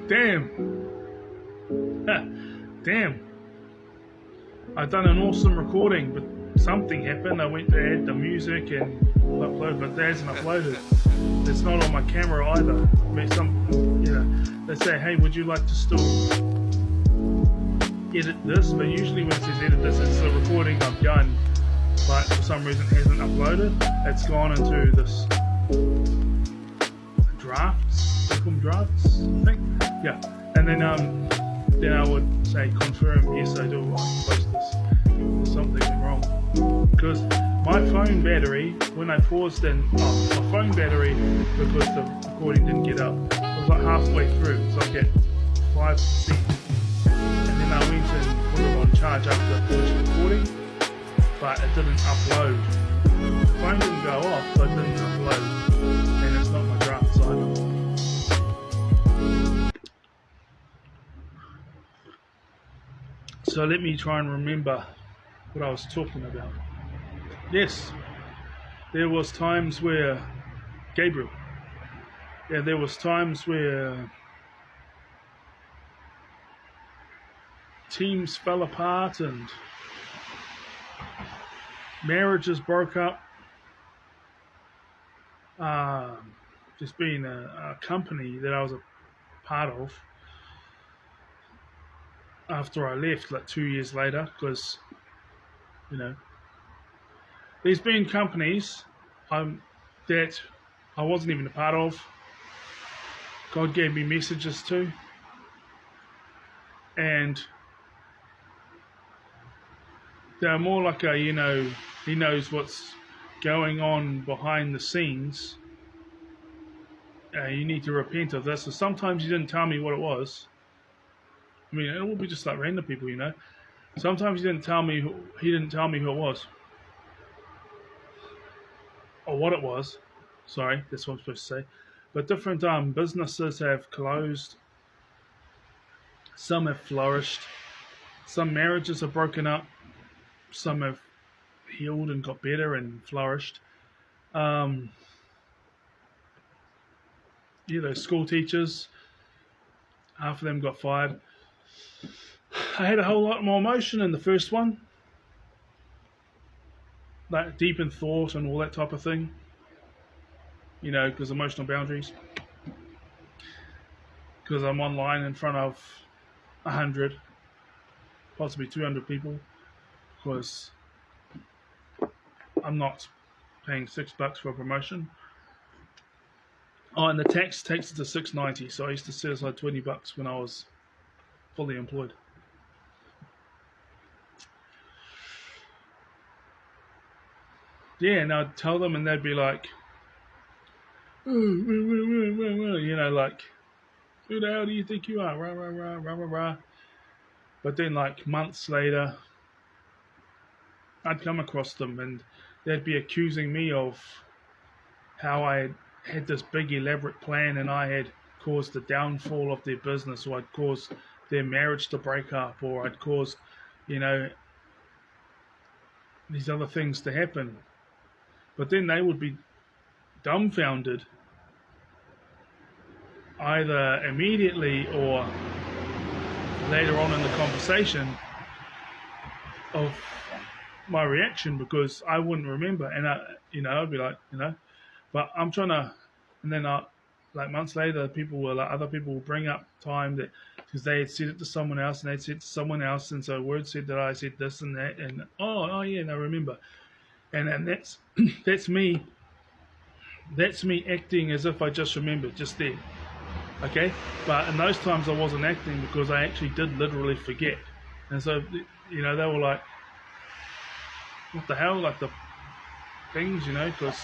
Damn. Damn. I'd done an awesome recording, but something happened. I went to add the music and upload, but that hasn't uploaded. It's not on my camera either. I mean, they say, hey, would you like to still edit this? But usually when it says edit this, it's the recording I've done, but for some reason it hasn't uploaded. It's gone into this drafts, they call them drafts, I think. Yeah, and then I would say confirm, yes I do, I can post this. There's something went wrong. Because my phone battery, when I paused my phone battery, because the recording didn't get up, it was like halfway through, it was like at 5%. And then I went and put it on charge after I finished recording, but it didn't upload. The phone didn't go off, but it didn't upload. And it's not my drafts either. So let me try and remember what I was talking about. Yes, there was times where Gabrielle. Yeah, there was times where teams fell apart and marriages broke up. Just being a company that I was a part of. After I left, like 2 years later, because, there's been companies that I wasn't even a part of. God gave me messages to, and they're more like He knows what's going on behind the scenes. You need to repent of this. So sometimes He didn't tell me what it was. I mean, it will be just like random people, Sometimes he didn't tell me who it was, or what it was. Sorry, that's what I'm supposed to say. But different businesses have closed. Some have flourished. Some marriages have broken up. Some have healed and got better and flourished. Those school teachers, half of them got fired. I had a whole lot more emotion in the first one, like deep in thought and all that type of thing, because emotional boundaries, because I'm online in front of 100, possibly 200 people, because I'm not paying $6 for a promotion. Oh, and the tax takes it to $6.90, so I used to set aside $20 when I was fully employed. Yeah, and I'd tell them, and they'd be like, like, who the hell do you think you are? Rah, rah, rah, rah, rah, rah. But then, like, months later, I'd come across them, and they'd be accusing me of how I had this big, elaborate plan, and I had caused the downfall of their business, or I'd caused their marriage to break up, or I'd caused, these other things to happen. But then they would be dumbfounded, either immediately or later on in the conversation, of my reaction, because I wouldn't remember, and I'd be like, but I'm trying to, and then like months later, other people will bring up time that, because they had said it to someone else, and they'd said it to someone else, and so word said that I said this and that, and oh yeah, and I remember. And that's that's me acting as if I just remembered just then, okay? But in those times I wasn't acting, because I actually did literally forget. And so they were like, what the hell, like the things, because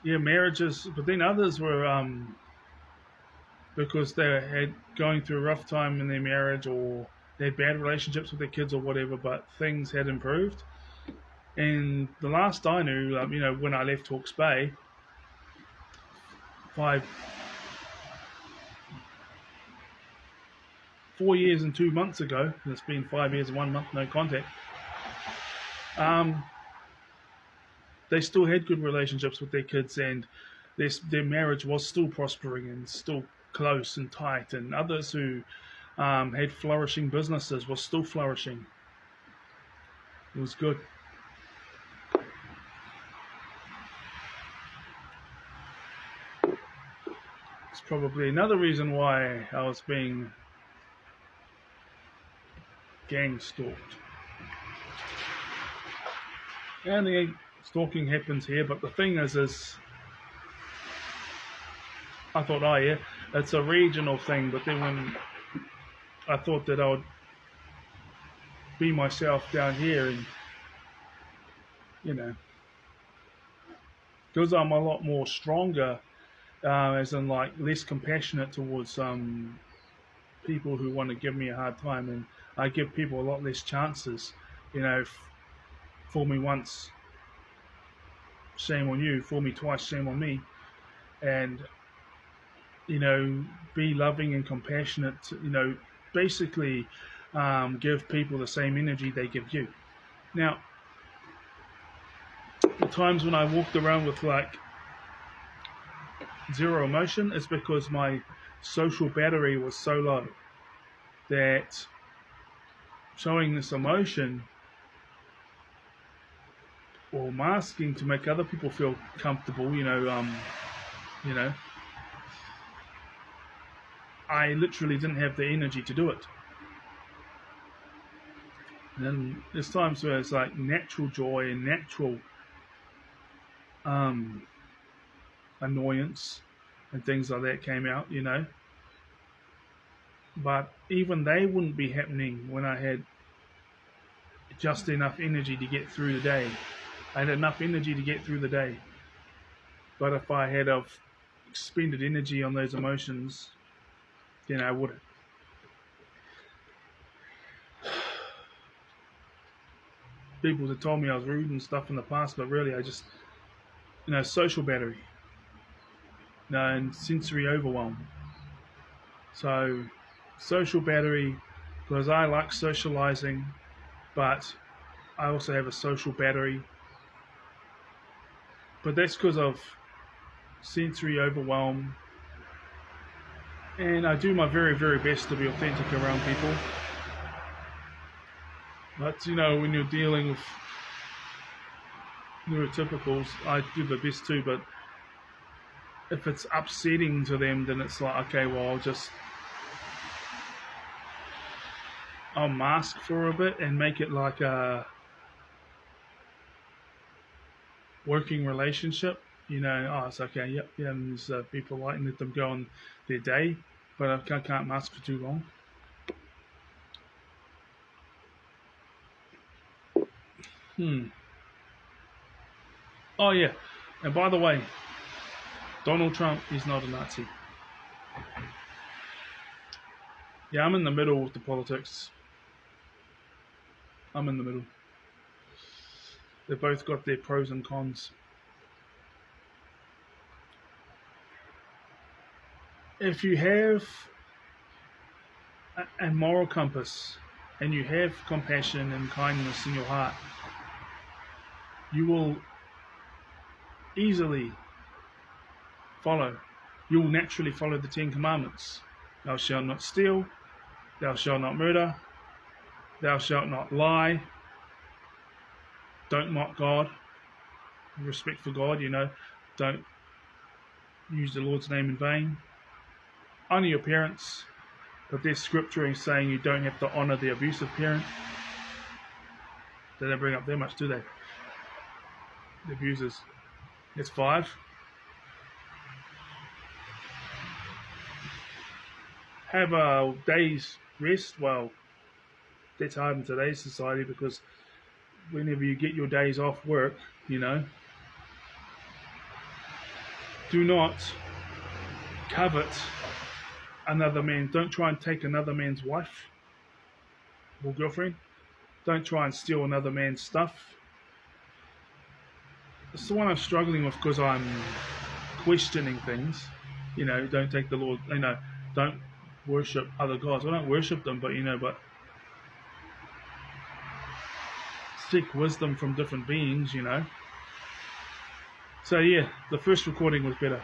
marriages. But then others were because they had going through a rough time in their marriage, or they had bad relationships with their kids or whatever, but things had improved. And the last I knew, when I left Hawke's Bay, 4 years and 2 months ago, and it's been 5 years and 1 month no contact, they still had good relationships with their kids, and their marriage was still prospering and still close and tight, and others who had flourishing businesses were still flourishing. It was good. It's probably another reason why I was being gang stalked. And the stalking happens here, but the thing is I thought, oh yeah, it's a regional thing, but then when I thought that I would be myself down here, and because I'm a lot more stronger, as in like less compassionate towards people who want to give me a hard time, and I give people a lot less chances. Fool me once, shame on you. Fool me twice, shame on me. And be loving and compassionate. Basically give people the same energy they give you. Now, the times when I walked around with like zero emotion is because my social battery was so low that showing this emotion or masking to make other people feel comfortable, I literally didn't have the energy to do it. And then there's times where it's like natural joy and natural annoyance and things like that came out, But even they wouldn't be happening when I had just enough energy to get through the day. I had enough energy to get through the day. But if I had expended energy on those emotions, then I wouldn't. People have told me I was rude and stuff in the past, but really I just, social battery, and sensory overwhelm. So, social battery, because I like socializing, but I also have a social battery. But that's because of sensory overwhelm. And I do my very, very best to be authentic around people. But, when you're dealing with neurotypicals, I do the best too. But if it's upsetting to them, then it's like, okay, well, I'll mask for a bit and make it like a working relationship. It's okay, yep, yeah, and just be polite and let them go on their day. But I can't mask for too long. Oh yeah, and by the way, Donald Trump is not a Nazi. Yeah, I'm in the middle with the politics. I'm in the middle. They've both got their pros and cons. If you have a moral compass and you have compassion and kindness in your heart, you will easily you will naturally follow the 10 Commandments. Thou shalt not steal, thou shalt not murder, thou shalt not lie, don't mock God, respect for God, don't use the Lord's name in vain, honor your parents, but there's scripture in saying you don't have to honor the abusive parent. They don't bring up that much, do they? The abusers. It's 5. Have a day's rest. Well, that's hard in today's society because whenever you get your days off work, do not covet another man. Don't try and take another man's wife or girlfriend. Don't try and steal another man's stuff. It's the one I'm struggling with because I'm questioning things. Don't take the Lord, don't worship other gods. I don't worship them, but seek wisdom from different beings, So yeah, the first recording was better.